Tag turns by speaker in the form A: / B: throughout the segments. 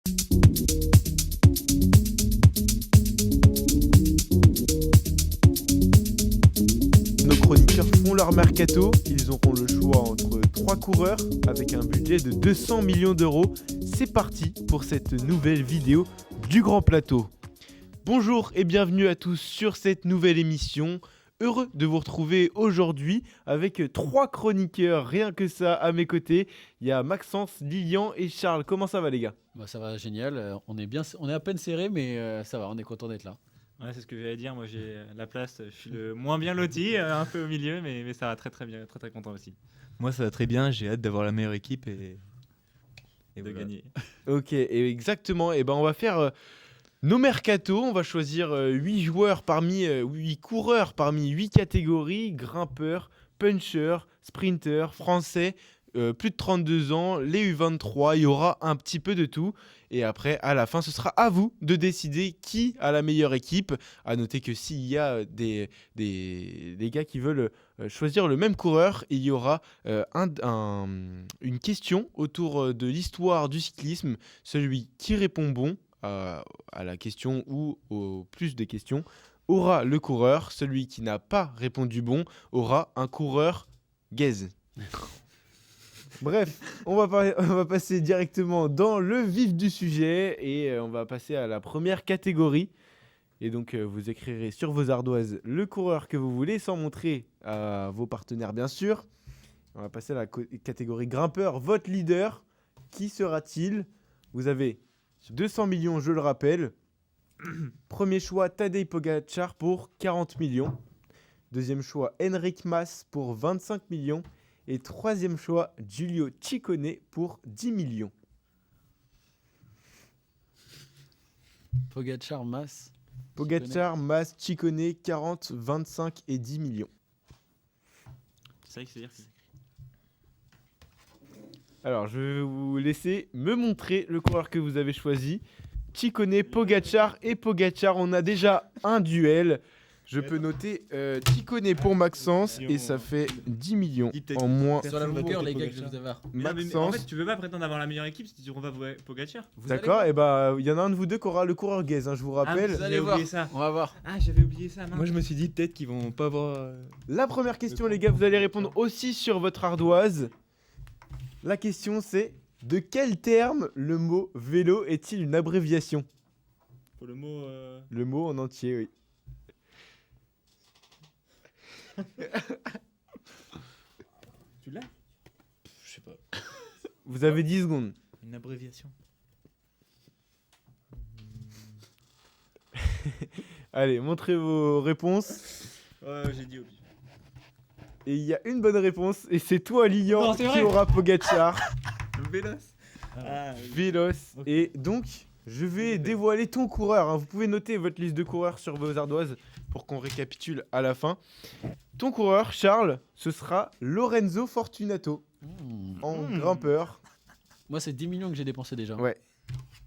A: Nos chroniqueurs font leur mercato, ils auront le choix entre 3 coureurs avec un budget de 200 millions d'euros. C'est parti pour cette nouvelle vidéo du Grand Plateau. Bonjour et bienvenue à tous sur cette nouvelle émission. Heureux de vous retrouver aujourd'hui avec 3 chroniqueurs, rien que ça à mes côtés. Il y a Maxence, Lilian et Charles. Comment ça va les gars ?
B: Bah, ça va génial, on est à peine serré mais ça va, on est content d'être là.
C: Ouais, c'est ce que j'allais dire. Moi, j'ai la place. Je suis le moins bien loti, un peu au milieu, mais ça va très bien. Très content aussi
D: Moi, ça va très bien. J'ai hâte d'avoir la meilleure équipe et
C: de
D: voilà.
C: gagner.
A: Ok, et exactement. Et ben on va faire nos mercatos. On va choisir 8 joueurs parmi 8 coureurs parmi 8 catégories grimpeurs, punchers, sprinters, français. Plus de 32 ans, les U23, il y aura un petit peu de tout. Et après, à la fin, ce sera à vous de décider qui a la meilleure équipe. À noter que s'il y a des gars qui veulent choisir le même coureur, il y aura une question autour de l'histoire du cyclisme. Celui qui répond bon à la question ou au plus des questions aura le coureur. Celui qui n'a pas répondu bon aura un coureur gaze. Bref, on va passer directement dans le vif du sujet et on va passer à la première catégorie. Et donc, vous écrirez sur vos ardoises le coureur que vous voulez, sans montrer à vos partenaires, bien sûr. On va passer à la catégorie grimpeur. Votre leader, qui sera-t-il ? Vous avez 200 millions, je le rappelle. Premier choix, Tadej Pogačar pour 40 millions. Deuxième choix, Enric Mas pour 25 millions. Et troisième choix, Giulio Ciccone pour 10 millions.
B: Pogačar, Mas.
A: Pogačar, Mas, Ciccone, 40, 25 et 10 millions.
C: C'est vrai que c'est dire que
A: Alors, je vais vous laisser me montrer le coureur que vous avez choisi. Ciccone, Pogačar et Pogačar. On a déjà un duel. Je peux noter Ciccone pour Maxence et ça fait 10 millions en moins.
B: Sur la longueur, les gars, que je vous avais.
C: mais en
A: Maxence.
C: fait, tu veux pas prétendre avoir la meilleure équipe si tu vas Pogačar.
A: D'accord, et bah il y en a un de vous deux qui aura le coureur gaze, je vous rappelle.
B: vous allez
C: J'avais
B: voir.
C: oublié ça.
B: On va voir.
C: Ah, j'avais oublié ça. Mince.
D: Moi, je me suis dit peut-être qu'ils vont pas avoir.
A: La première question, les gars, vous allez répondre aussi sur votre ardoise. La question, c'est de quel terme le mot vélo est-il une abréviation ?
C: Pour le mot.
A: Le mot en entier, oui.
C: Tu l'as ?
D: Je sais pas.
A: Vous avez 10 secondes.
D: Une abréviation.
A: Allez, montrez vos réponses.
C: Ouais, j'ai dit au pif.
A: Et il y a une bonne réponse, et c'est toi, Lilian,
C: Non, c'est
A: qui
C: vrai.
A: aura Pogačar.
C: Vélos. Ah, oui.
A: Vélos.
C: Ok.
A: Et donc, je vais dévoiler ton coureur. Vous pouvez noter votre liste de coureurs sur vos ardoises pour qu'on récapitule à la fin. Ton coureur, Charles, ce sera Lorenzo Fortunato en grimpeur.
B: Moi, c'est 10 millions que j'ai dépensé déjà.
A: Ouais.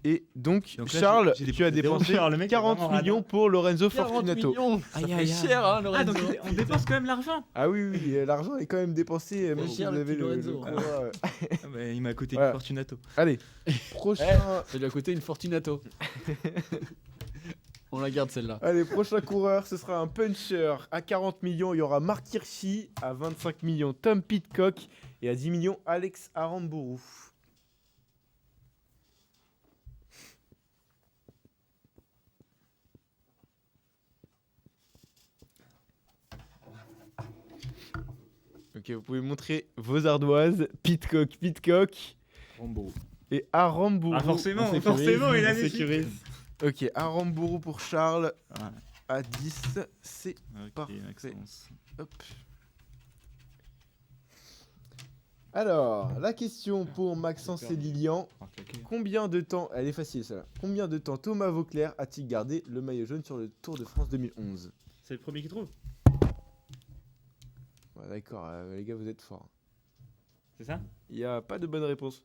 A: Et donc,
D: Donc là,
A: Charles,
D: j'ai
A: tu as
D: dépensé
A: dépensé
C: zéro. Le mec est
A: 40
C: vraiment
A: millions
C: radin.
A: pour Lorenzo
B: 40
A: Fortunato.
B: millions. Ça
C: Aïe,
B: fait
C: aïe, aïe.
B: cher, hein,
C: Ah,
B: Lorenzo.
C: donc on dépense quand même l'argent.
A: Ah oui, l'argent est quand même dépensé, même
B: C'est
A: si
B: cher,
A: vous
B: le
A: avez
B: petit
A: le
B: Lorenzo.
A: coureur.
D: Ah bah, il m'a coûté
A: Voilà.
D: une Fortunato.
A: Allez, prochain...
B: Ça lui a coûté une Fortunato. On la garde celle-là.
A: Allez, prochain coureur, ce sera un puncher. À 40 millions, il y aura Mark Hirschi. À 25 millions, Tom Pidcock. Et à 10 millions, Alex Aramburu. Ok, vous pouvez montrer vos ardoises. Pidcock.
D: Rambo.
A: Et Aramburu.
C: Ah, forcément,
A: On sécurise,
C: forcément, il a
A: on
C: des
A: sécurise. Ok, Aramburu pour Charles.
D: Ah,
A: À 10, c'est
D: ok,
A: Parfait.
D: Maxence.
A: hop. Alors, la question pour Maxence et Lilian. Combien de temps, elle est facile celle-là. Combien de temps Thomas Vauclair a-t-il gardé le maillot jaune sur le Tour de France 2011 ?
C: C'est le premier qui trouve.
A: Ouais, d'accord, les gars, vous êtes forts.
C: C'est ça ?
A: Il n'y a pas de bonne réponse.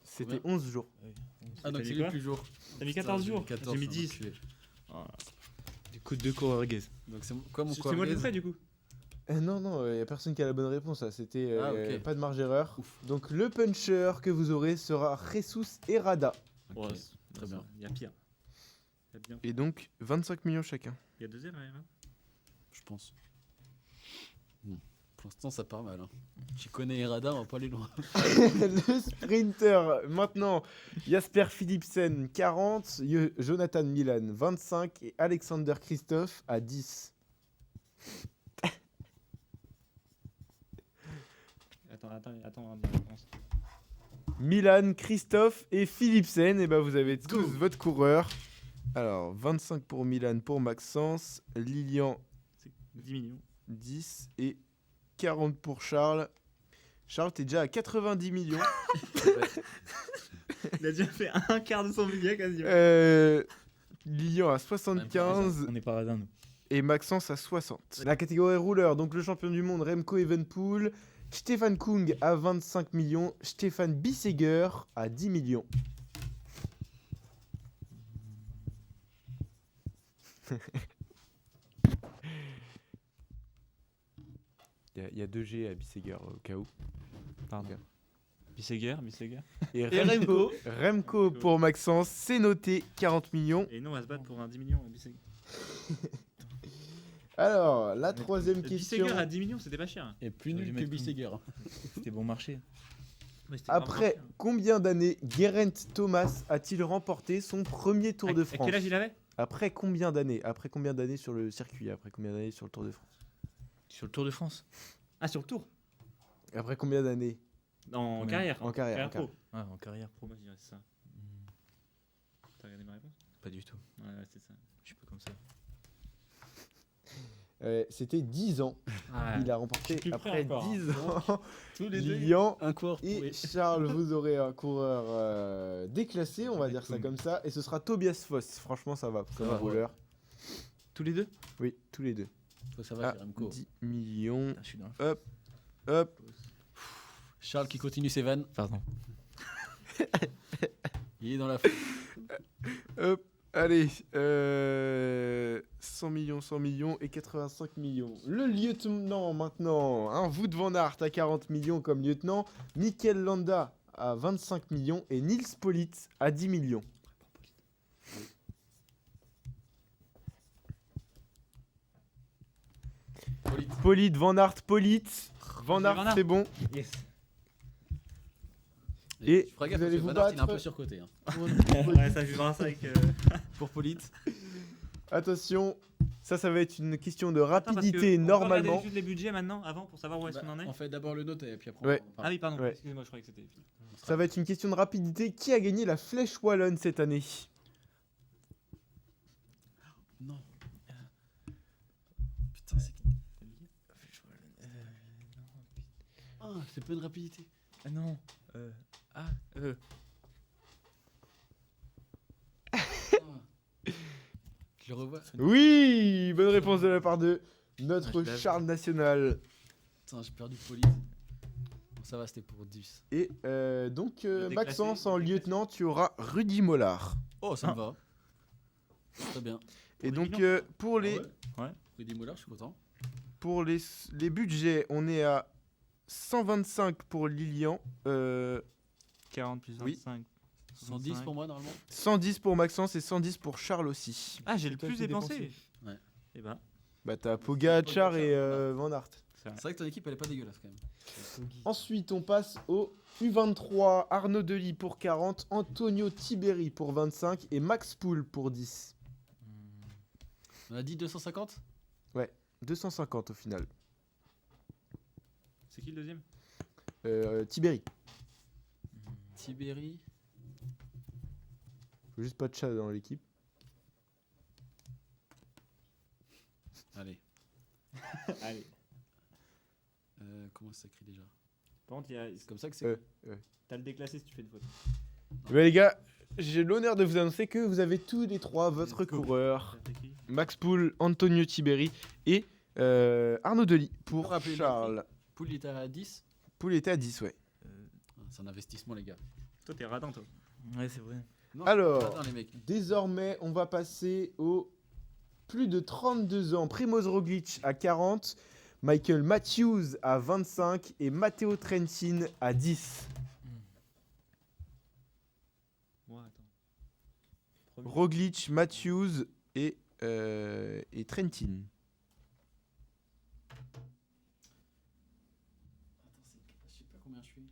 A: C'était 11 jours.
B: Ah, donc
C: T'as
B: c'est
C: dit
B: le
C: quoi
B: plus jour.
C: T'as mis 14 jours. J'ai mis 10.
D: Du coup, 2 coureurs gaze.
B: Donc c'est quoi mon
C: C'est moi le
B: coureur
C: frais du coup.
A: Non, non, il n'y a personne qui a la bonne réponse. Là. C'était
B: ok.
A: pas de marge d'erreur.
B: Ouf.
A: Donc le puncher que vous aurez sera Jesus Herrada.
B: Ok,
C: Ouais,
B: très bien.
C: Il y a pire. Il y a bien.
A: Et donc 25 millions chacun.
C: Il y a 2 erreurs. Hein.
B: Je pense. Pour l'instant, ça part mal. Hein. Tu connais Errada, on va pas aller loin.
A: Le sprinter, maintenant, Jasper Philipsen 40, Jonathan Milan 25 et Alexander Christophe à 10.
C: Attends, la réponse.
A: Milan, Christophe et Philipsen, et ben vous avez tous votre coureur. Alors 25 pour Milan, pour Maxence, Lilian
C: C'est 10 millions.
A: 10 et 40 pour Charles. Charles, t'es déjà à 90 millions.
C: Il a déjà fait un quart de son budget quasiment.
A: Lilian à 75
D: On n'est pas radin, nous.
A: et Maxence à 60. La catégorie rouleur, donc le champion du monde Remco Evenepoel, Stefan Kung à 25 millions, Stéphane Bisseger à 10 millions. Il y a 2G à Bisseger au cas où.
C: Pardon. Bisseger.
A: Et Remco, Remco pour Maxence, c'est noté 40 millions.
C: Et nous, on va se battre pour un 10 millions. Bisseger.
A: Alors, la troisième question.
C: Bisseger à 10 millions, c'était pas cher.
B: Et plus
D: J'aurais
B: nul
D: dû
B: que
D: mettre
B: Bisseger.
D: C'était bon marché.
C: Mais c'était vraiment
A: Après
C: cher.
A: combien d'années Geraint Thomas a-t-il remporté son premier Tour de
C: À
A: France?
C: quel âge il avait?
A: Après combien d'années? Après combien d'années sur le circuit? Après combien d'années sur le Tour de France?
D: Sur le Tour de France.
C: Ah, sur le tour.
A: Après combien d'années?
C: En
D: Ouais.
C: carrière.
A: En carrière, en
C: pro.
D: Ah, en carrière pro.
C: Moi, je dirais ça. T'as regardé ma réponse?
D: Pas du tout.
C: Ouais, c'est ça.
D: Je suis pas comme ça.
A: C'était 10 ans.
C: Ah,
A: Il a remporté
C: plus près
A: après
C: encore,
A: 10 ans.
B: Tous les deux.
A: Lilian
B: Un coureur
A: et
B: pourri.
A: Charles, vous aurez un coureur déclassé, on va dire ça comme ça. Et ce sera Tobias Foss. Franchement, ça va comme
B: va,
A: rouleur.
D: Tous les deux?
A: Oui, tous les deux.
B: Toi, ça va,
A: Ah,
B: c'est Remco.
A: 10 millions.
D: Ah, je suis dans la...
A: Hop.
B: Charles qui continue ses vannes.
D: Pardon.
B: Il est dans la.
A: Hop, allez, 100 millions et 85 millions. Le lieutenant maintenant, hein, Wout van Aert à 40 millions comme lieutenant, Mikel Landa à 25 millions et Nils Politt à 10 millions. Politt, Van Aert, Politt. Van
C: Van
A: Aert,
C: Aert.
A: c'est bon.
C: yes.
A: Et
B: tu feras gaffe
A: vous allez
B: parce que
A: vous
B: Van Aert, il est un
A: battre.
B: peu surcoté. Hein.
C: Ouais, ça vivra ça avec.
B: Pour Polite.
A: Attention, ça va être une question de
C: Attends, parce
A: rapidité
C: que on peut
A: normalement.
C: regarder juste les budgets maintenant, avant, pour savoir où est-ce qu'on en est.
B: On fait d'abord le note et puis après.
A: Ouais.
B: on parle.
C: Ah oui, pardon.
A: Ouais.
C: Excusez-moi, je croyais que c'était fini.
A: Ça va être une question de rapidité. Qui a gagné la Flèche Wallonne cette année?
B: Non. Putain, c'est. Ah, c'est peu de rapidité.
D: Ah non.
B: Ah. Je le revois.
A: Oui, bonne réponse de la part de
D: Ah,
A: notre
D: je l'avais.
A: Charles National.
B: Putain, j'ai perdu Polite. Bon, ça va, c'était pour 10.
A: Et donc,
C: Le déclassé,
A: Maxence,
C: le
A: en
C: déclassé.
A: lieutenant, tu auras Rudy Mollard.
B: Oh, ça me va. Très bien.
A: Et
C: Rudy
A: donc,
C: Mollard.
A: pour les,
C: Ouais.
B: Rudy Mollard, je suis content.
A: pour les budgets, on est à 125 pour Lilian,
C: 40 plus
A: Oui.
C: 25.
B: 110 pour moi, normalement.
A: 110 pour Maxence et 110 pour Charles aussi.
C: Ah, j'ai le
A: Toi
C: plus
A: qui
C: dépensé.
A: dépensé.
B: Ouais.
C: Et bah,
A: Bah, t'as Pogacar et Van Aert.
C: c'est vrai.
B: C'est vrai que ton équipe, elle est pas dégueulasse quand même.
A: Ensuite, on passe au U23. Arnaud Delis pour 40, Antonio Tiberi pour 25 et Max Poul pour 10.
B: On a dit 250
A: 250 au final.
C: C'est qui le deuxième?
A: Tiberi.
B: Tiberi.
A: Faut juste pas de chat dans l'équipe.
B: Allez.
C: Allez.
B: Comment ça s'écrit déjà
C: Par contre, il y a-
B: C'est comme ça que c'est.
C: t'as le déclassé si tu fais une faute.
A: Ouais, les gars, j'ai l'honneur de vous annoncer que vous avez tous les trois votre
C: Let's go.
A: coureur.
C: T'as fait qui?
A: Max Poul, Antonio Tiberi et Arnaud Delis pour
B: Rappelez-le.
A: Charles.
B: Poul il était à 10.
A: Poul était à 10, ouais.
B: Ah, c'est un investissement, les gars.
C: Toi, t'es radin, toi.
D: Ouais, c'est vrai.
B: Non,
A: Alors.
B: attends, les mecs.
A: Désormais, on va passer aux plus de 32 ans. Primoz Roglic à 40, Michael Matthews à 25 et Matteo Trentin à 10.
C: Ouais, attends.
D: Premier.
A: Roglic, Matthews et Trentin.
B: Je sais pas combien je suis.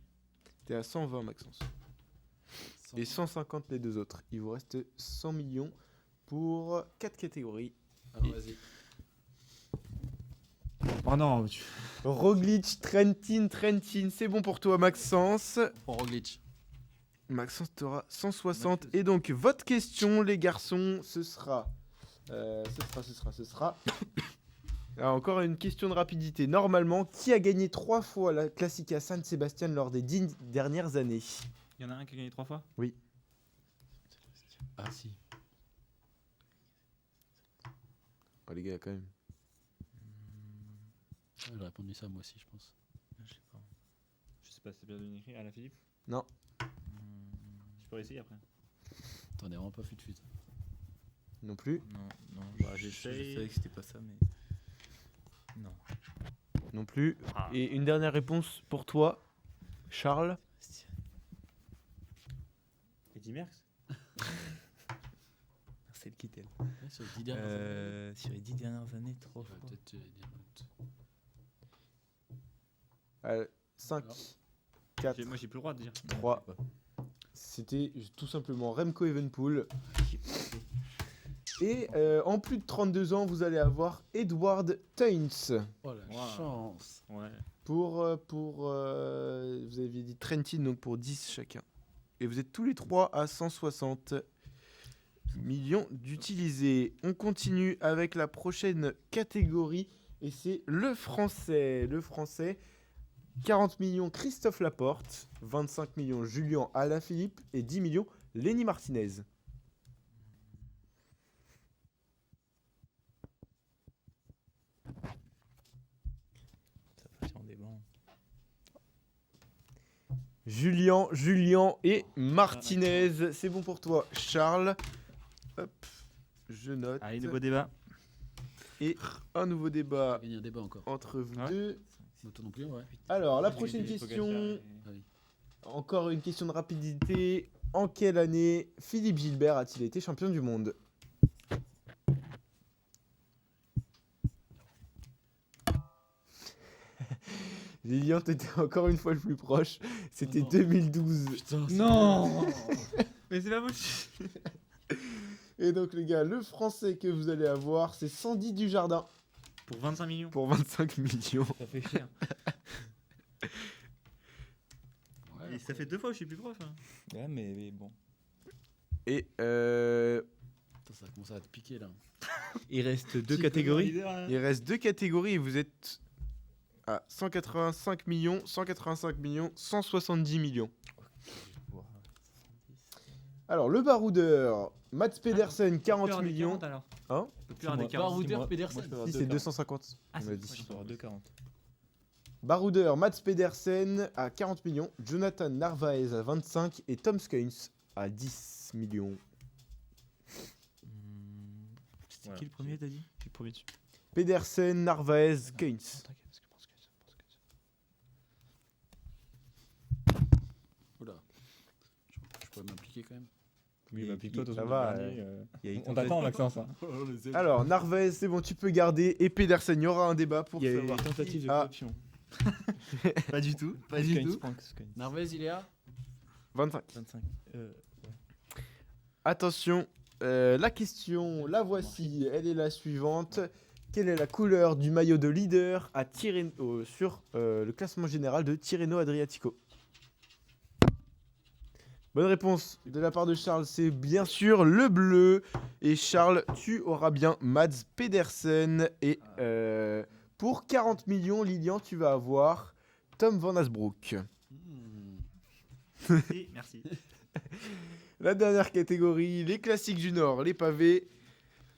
A: T'es à 120, Maxence. Et 150 les deux autres. Il vous reste 100 millions pour 4 catégories.
B: Alors vas-y.
C: Oh non,
A: Roglic, Trentin, c'est bon pour toi, Maxence.
B: Pour Roglic.
A: Maxence, t'auras 160. Et donc, votre question, les garçons, ce sera. Alors, encore une question de rapidité. Normalement, qui a gagné 3 fois la Classica San Sebastian lors des 10 dernières années?
C: il y en a un qui a gagné 3 fois.
B: Ah si.
A: Oh, les gars, quand même.
B: J'aurais répondu ça moi aussi, je pense.
D: Je sais pas.
C: Je sais pas si c'est bien donné écrit. À la Philippe.
A: Non.
C: Je peux essayer après.
B: T'en es vraiment pas fut.
A: Non plus.
D: Non, non.
C: Bah,
D: je
C: j'essaye.
D: savais que c'était pas ça, mais. Non.
A: Non plus.
C: Ah.
A: Et une dernière réponse pour toi, Charles.
C: Eddy Merckx.
D: C'est le Kittel.
B: Ouais, sur les 10 dernières années.
D: Sur les 10 dernières années, 3
B: Je vais
D: fois.
B: peut-être te dire l'autre.
A: 5,
B: Alors.
A: 4,
C: Moi j'ai plus le droit de dire.
A: 3. C'était tout simplement Remco Evenepoel. Et en plus de 32 ans, vous allez avoir Edward Theuns.
B: Oh la
C: Wow.
B: chance.
C: Ouais.
A: Vous aviez dit Trentin, donc pour 10 chacun. Et vous êtes tous les trois à 160 millions d'utilisés. On continue avec la prochaine catégorie. Et c'est le français. Le français, 40 millions Christophe Laporte, 25 millions Julien Alaphilippe et 10 millions Lenny Martinez.
D: Ça va faire des bancs.
A: Julien et Martinez. C'est bon pour toi, Charles. Hop, je note.
C: Allez, nouveau débat.
A: Et un nouveau débat
B: Il y a un débat encore.
A: entre vous
C: Ouais.
A: deux.
B: Toi non plus, ouais.
A: Alors, la
C: J'ai
A: prochaine
C: dit
A: question,
C: Pogacar
B: Ah oui.
A: encore une question de rapidité. En quelle année Philippe Gilbert a-t-il été champion du monde? Lilian, t'étais encore une fois le plus proche. C'était
B: Oh non.
A: 2012.
B: Putain,
C: Non. Mais c'est pas possible.
A: Et donc, les gars, le français que vous allez avoir, c'est Sandy Dujardin
C: Pour 25 millions.
A: pour 25 millions.
C: Ça fait cher.
B: Ouais,
C: Et ça fait 2 fois que je suis plus prof. Hein.
D: Ouais, mais bon.
A: Et
B: Putain, ça commence à te piquer là.
D: Il reste 2
C: Petit peu
D: catégories.
C: leader, hein.
A: il reste 2 catégories et vous êtes à 185 millions, 170 millions.
D: Wow.
A: Alors, le baroudeur, Mats Pedersen,
C: On peut
A: 40
C: avoir des
A: millions.
C: 40 alors.
A: Hein
C: On peut plus avoir des
D: Moi,
C: 40.
B: Baroudeur,
D: moi,
B: Pedersen.
D: moi, je peux avoir
A: Si, c'est
D: 2,40.
A: 250,
C: Ah,
A: on m'a
C: c'est-
A: dit.
C: moi,
D: Je peux avoir 2,40.
A: Baroudeur, Mats Pedersen à 40 millions, Jonathan Narvaez à 25 et Tom Skuins à 10 millions.
D: C'était
C: Voilà.
D: qui le premier, t'as dit?
C: Je suis premier dessus.
A: Pedersen, Narvaez, Skuins.
B: Oula. Je pourrais m'impliquer quand même.
C: Oui,
A: bah,
C: pique-toi,
A: ça va,
D: Il y a une
C: On t'attend, Maxence. Hein.
A: Alors, Narvaez, c'est bon, tu peux garder. Et Pedersen, il y aura un débat pour
D: Il y a eu
A: savoir.
D: une tentative de
A: Ah.
D: corruption.
C: Pas du tout. Pas
D: Skuins,
C: du tout.
D: Skuins.
B: Narvaez, il est à
A: 25.
D: 25.
A: Attention, la question, la voici, elle est la suivante. Quelle est la couleur du maillot de leader à sur le classement général de Tirreno Adriatico? Bonne réponse de la part de Charles, c'est bien sûr le bleu. Et Charles, tu auras bien Mads Pedersen. Et pour 40 millions, Lilian, tu vas avoir Tom Van Asbroek.
C: Merci, merci.
A: La dernière catégorie, les classiques du Nord, les pavés.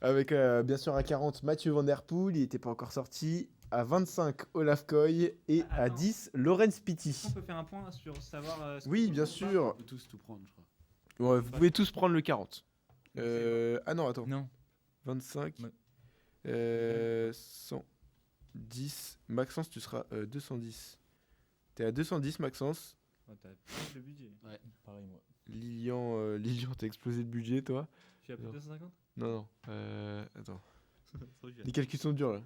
A: Avec bien sûr à 40, Mathieu Van Der Poel, il n'était pas encore sorti. À 25, Olaf Koy. Et à
C: Attends.
A: 10, Lorenz Pitti.
C: On peut faire un point sur savoir. ce
A: Oui,
C: qu'on
A: bien
C: peut ou pas
A: sûr.
B: On peut tous tout prendre, je crois.
A: Ouais, vous pouvez tous prendre le 40. Ah non, attends.
D: Non.
A: 25.
D: Ouais.
A: 100. 10. Maxence, tu seras 210. T'es à 210, Maxence.
C: Oh, t'as plus le budget.
D: Pareil, moi.
A: Lilian, t'as explosé le budget, toi.
C: Je suis à plus de
A: Non.
C: 250.
A: Non. Attends.
C: Trop dur.
A: Les calculs sont durs là.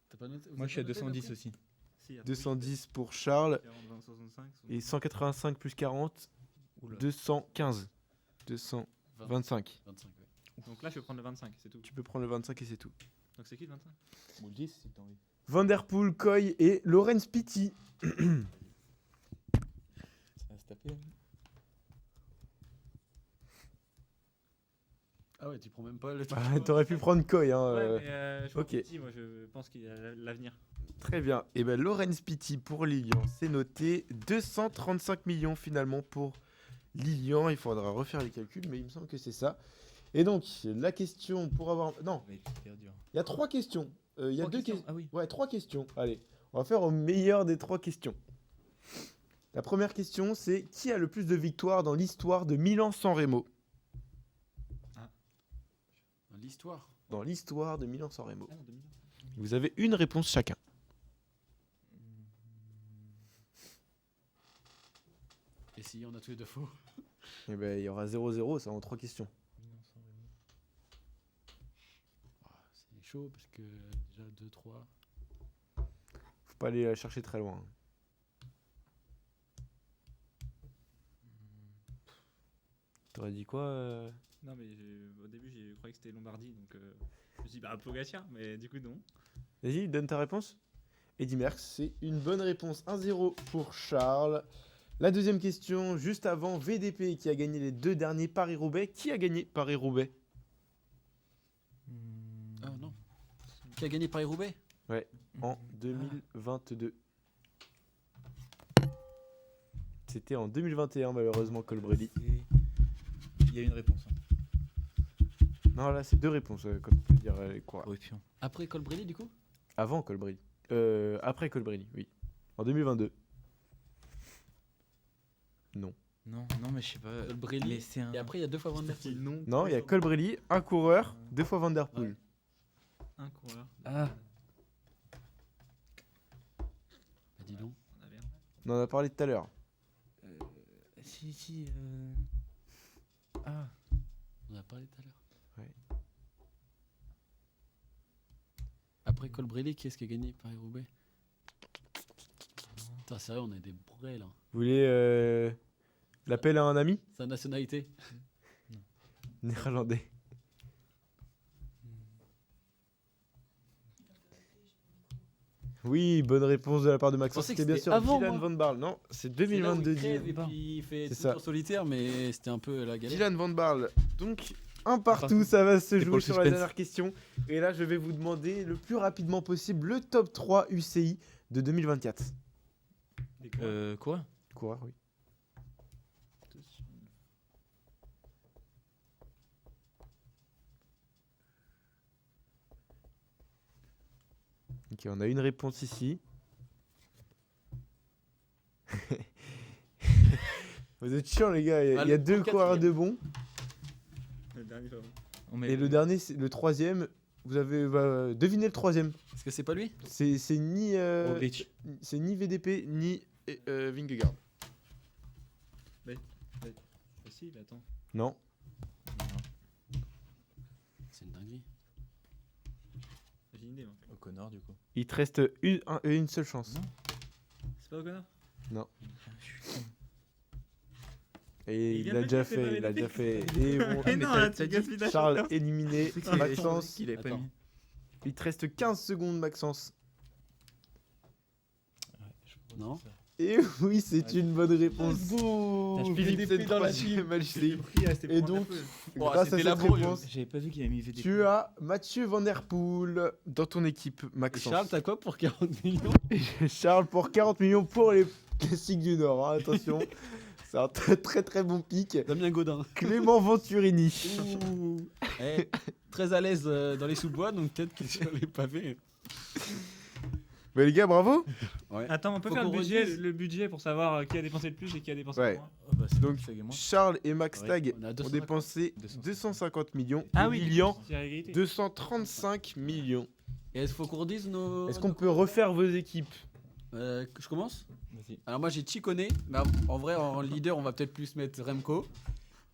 B: T'as pas noté- vous
D: Moi,
B: avez
D: je suis à
B: pas noté,
D: 210
B: d'après
D: aussi.
C: Si, attends,
A: 210 pour Charles.
C: 40, 20, 65.
A: Et 185 plus 40.
D: Oula.
A: 215. 225.
B: 25, ouais.
C: Donc là, je vais prendre le 25, c'est tout.
A: Tu peux prendre le 25 et c'est tout.
C: Donc c'est qui le 25?
D: Ou le 10 si t'as envie.
A: Van Der Poel, Coy et Lorenz Pitti.
D: Ça va se taper. Hein.
B: Ah ouais, tu prends même pas le truc.
A: Ah, t'aurais pu prendre Coy. Hein,
C: Ouais, mais je prends
A: ok.
C: Petit, moi je pense qu'il a l'avenir.
A: Très bien. Et ben Lorenz Pitti pour Lilian, c'est noté. 235 millions finalement pour Lilian. Il faudra refaire les calculs, mais il me semble que c'est ça. Et donc, la question pour avoir... Non,
D: Ça va être super dur.
A: il y a 3 questions. Il y a 2 questions.
D: Ah oui.
A: Ouais, 3 questions. Allez, on va faire au meilleur des 3 questions. La première question, c'est qui a le plus de victoires dans l'histoire de Milan-San Remo?
B: Dans l'histoire.
A: Dans l'histoire de Milan-San Remo.
C: Ah non, 2000.
A: Vous avez une réponse chacun.
B: Et si on a tous les deux faux?
A: Et ben, il y aura 0-0, ça en 3 questions.
B: C'est chaud parce que déjà 2, 3.
A: Faut pas aller la chercher très loin. T'aurais dit quoi
C: Non, mais au début, j'ai croyais que c'était Lombardie, donc je me suis dit, bah, Pogacar, mais du coup, non.
A: Vas-y, donne ta réponse. Eddy Merckx, c'est une bonne réponse. 1-0 pour Charles. La deuxième question, juste avant, VDP qui a gagné les 2 derniers Paris-Roubaix. Qui a gagné Paris-Roubaix?
B: Ah non. Qui a gagné Paris-Roubaix?
A: En 2022. C'était en 2021, malheureusement, Colbrelli.
D: Il y a une réponse. Hein.
A: Non, là, c'est 2 réponses, comme tu peux dire, quoi.
D: Corruption.
B: Après Colbrelli du coup?
A: Avant Colbrelli. Après Colbrelli, oui. En 2022. Non.
D: Non, mais je sais pas.
B: Colbrelli.
D: Mais c'est un.
B: Et après il y a 2 fois Van Der Poel.
C: Non.
A: Non, il y a Colbrelli, un coureur, 2 fois Van Der Poel.
B: Ouais.
C: Un coureur.
D: Ah.
B: Bah dis donc.
C: On avait un.
A: On en a parlé tout à l'heure.
D: Si. Ah.
B: On en a parlé tout à l'heure.
A: Ouais.
B: Après Colbrelli, qui est-ce qui a gagné Paris-Roubaix? Putain, sérieux, on est des bourrés là.
A: Vous voulez l'appel à un ami
B: Sa nationalité?
A: néerlandais? Oui, bonne réponse de la part de Maxence.
B: pensais que
A: C'était bien
B: c'était
A: sûr
B: avant,
A: Dylan
B: moi.
A: Van Barle. Non, c'est
B: C'est là où
A: 2022.
B: il crève
A: Dylan.
B: et puis il fait
A: C'est
B: tout
A: ça.
B: en solitaire, mais c'était un peu la galère.
A: Dylan Van Barle. Donc, un partout,
D: Partout.
A: ça va se
D: C'est pour
A: jouer
D: le
A: sur la
D: suspense.
A: dernière question. Et là, je vais vous demander le plus rapidement possible le top 3 UCI de 2024.
C: Des coureurs.
D: Quoi?
A: Coureur, oui. Ok, on a une réponse ici. Vous êtes chiants, les gars. Il y a
B: le
A: deux coureurs
B: quatrième.
A: de bons.
C: Le dernier, pardon.
D: On met
A: Et le dernier, le troisième. Vous avez deviné le troisième.
B: Est-ce que c'est pas lui?
A: C'est ni
D: Roglic.
A: c'est ni VDP ni Vingegaard.
C: Facile, attends.
A: Non.
B: C'est une dinguerie.
C: J'ai une idée, moi.
D: O'Connor, du coup.
A: Il te reste une seule chance.
D: Non.
C: C'est pas O'Connor?
A: Et
C: Il
A: il
C: vient
A: l'a
C: de
A: déjà
C: le faire,
A: fait,
C: c'est
A: il
C: pas
A: l'a déjà fait.
C: VDP.
A: Et bon,
C: Mais non, là,
D: t'as
C: tu
D: dit
C: gaspilles la
A: Charles
C: chance.
A: éliminé.
C: qu'il
A: Maxence,
D: qu'il avait pas
B: Attends.
D: mis.
A: il te reste 15 secondes, Maxence.
D: Ouais, je crois
B: Non.
D: que c'est ça.
A: Et oui, c'est une bonne réponse.
D: Putain,
A: Philippe,
D: VDP
A: c'est le
D: dans la
A: troisième à
C: Je l'ai
A: l'UCI.
C: pris, c'était
A: Et
C: pour
A: donc,
C: Van Der Poel.
B: Oh,
A: grâce à
B: c'était
A: cette
B: laborieux.
A: réponse,
D: J'avais pas vu qu'il avait mis VDP.
A: tu as Mathieu Van Der Poel dans ton équipe,
B: Et
A: Maxence.
B: Charles, t'as quoi pour 40 millions?
A: Charles pour 40 millions pour les classiques du Nord. Hein, attention, c'est un très très bon pic.
B: Damien Gaudin.
A: Clément Venturini.
B: Eh, très à l'aise dans les sous-bois, donc peut-être qu'il est sur les pavés.
A: Mais les gars, bravo.
B: Ouais.
C: Attends, on peut
B: Faut
C: faire
B: qu'on redise.
C: le budget pour savoir qui a dépensé le plus et qui a dépensé
A: Ouais.
C: le moins.
D: Oh, bah, c'est
A: Donc,
D: donc, ça gagne moi.
A: Charles et Max
B: Ouais,
A: Tag
B: on a
A: ont
B: 250.
A: dépensé
D: 250.
A: 250 millions.
C: Ah
A: et
C: oui,
A: Lilian,
C: c'est à égalité.
A: 235 millions.
B: Et est-ce qu'il faut qu'on redise nos.
A: Est-ce qu'on peut refaire vos équipes?
B: Je commence?
C: Vas-y.
B: Alors moi j'ai Chikone, mais en vrai en leader on va peut-être plus mettre Remco.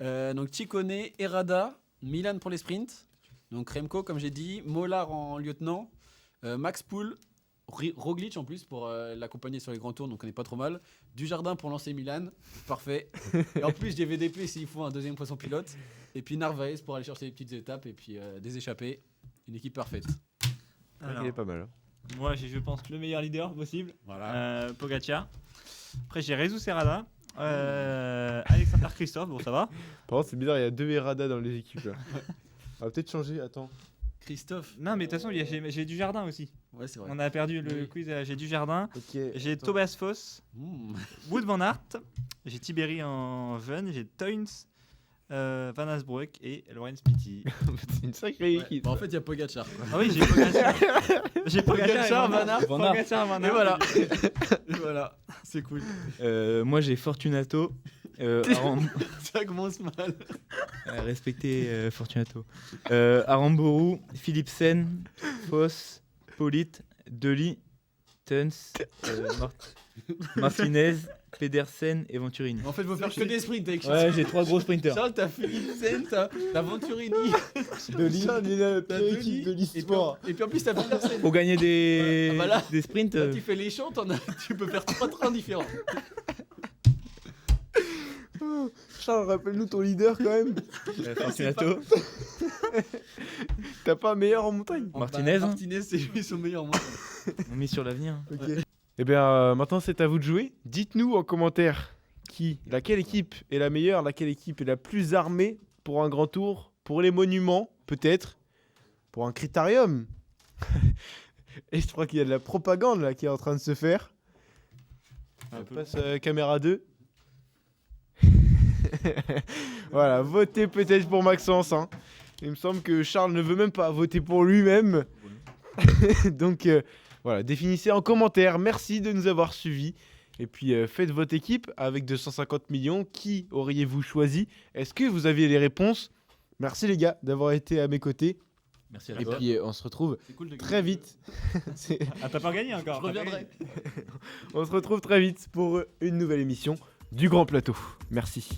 B: Donc Chikone, Errada, Milan pour les sprints. Donc Remco comme j'ai dit, Mollard en lieutenant, Max Poul, Roglic en plus pour l'accompagner sur les grands tours, donc on n'est pas trop mal. Dujardin pour lancer Milan, parfait. Et en plus j'ai VDP s'il faut un deuxième poisson pilote. Et puis Narvaez pour aller chercher les petites étapes et puis des échappées. Une équipe parfaite.
C: Alors,
A: Il est pas mal.
C: moi, j'ai, je pense, le meilleur leader possible.
B: Voilà.
C: Pogacar. Après, j'ai Jesus Serrada. Alexander Christophe, bon, ça va.
A: Par contre, c'est bizarre, il y a 2 Errada dans les équipes là. On va peut-être changer, attends.
B: Christophe.
C: Non, mais de toute façon, j'ai du jardin aussi.
B: Ouais c'est vrai.
C: On a perdu le
B: Oui.
C: quiz. J'ai du jardin.
A: Ok.
C: J'ai
A: attends.
C: Tobias Foss,
B: Mmh.
C: Wood Van Aert. J'ai Tiberi en jeune. J'ai Toyns, Van Asbroek et Lorenz Pitti.
A: C'est une sacrée
B: Ouais.
A: équipe.
B: Bah, en fait il y a Pogacar quoi.
C: Ah oui, j'ai Pogacar. J'ai
B: Pogacar, Van Aert.
C: Pogacar, Van Aert.
B: Et voilà. Et voilà. C'est cool.
E: Moi j'ai Fortunato.
B: Ça commence mal.
E: Respectez Fortunato. Aramburu, Philipsen, Foss, Polit, Deli, Tuns, Martinez, Pedersen et Venturini.
B: En fait, il faut faire que des sprints avec
E: Ouais, j'ai 3 gros sprinters.
B: Charles, t'as Philipsen, t'as Venturini,
A: De Charles, il a la
B: t'as
A: pire
B: Denis,
A: équipe de
B: et
A: l'histoire.
B: puis en plus t'as Pedersen.
E: Pour gagner des,
B: Ah, voilà.
E: des sprints,
B: Quand tu fais les champs, tu peux faire 3 trains différents.
A: Charles, rappelle-nous ton leader quand même.
E: Fortunato,
A: T'as pas un meilleur en montagne?
E: Martinez.
B: Bah, Martinez, c'est lui son meilleur moment.
E: on mise sur l'avenir.
A: Ok. Eh bien, maintenant c'est à vous de jouer. Dites-nous en commentaire laquelle équipe est la meilleure, laquelle équipe est la plus armée pour un grand tour, pour les monuments, peut-être, pour un critérium. Et je crois qu'il y a de la propagande là qui est en train de se faire.
C: Un peu.
A: Passe caméra 2. Voilà, votez peut-être pour Maxence. Hein. Il me semble que Charles ne veut même pas voter pour lui-même. Donc voilà, définissez en commentaire. Merci de nous avoir suivis. Et puis faites votre équipe avec 250 millions. Qui auriez-vous choisi? Est-ce que vous aviez les réponses? Merci les gars d'avoir été à mes côtés.
E: Merci à
A: Et
E: toi.
A: puis on se retrouve
B: C'est cool de
A: très vite.
C: Ah, t'as pas gagné encore.
B: Je reviendrai.
A: On se retrouve très vite pour une nouvelle émission du Grand Plateau. Merci.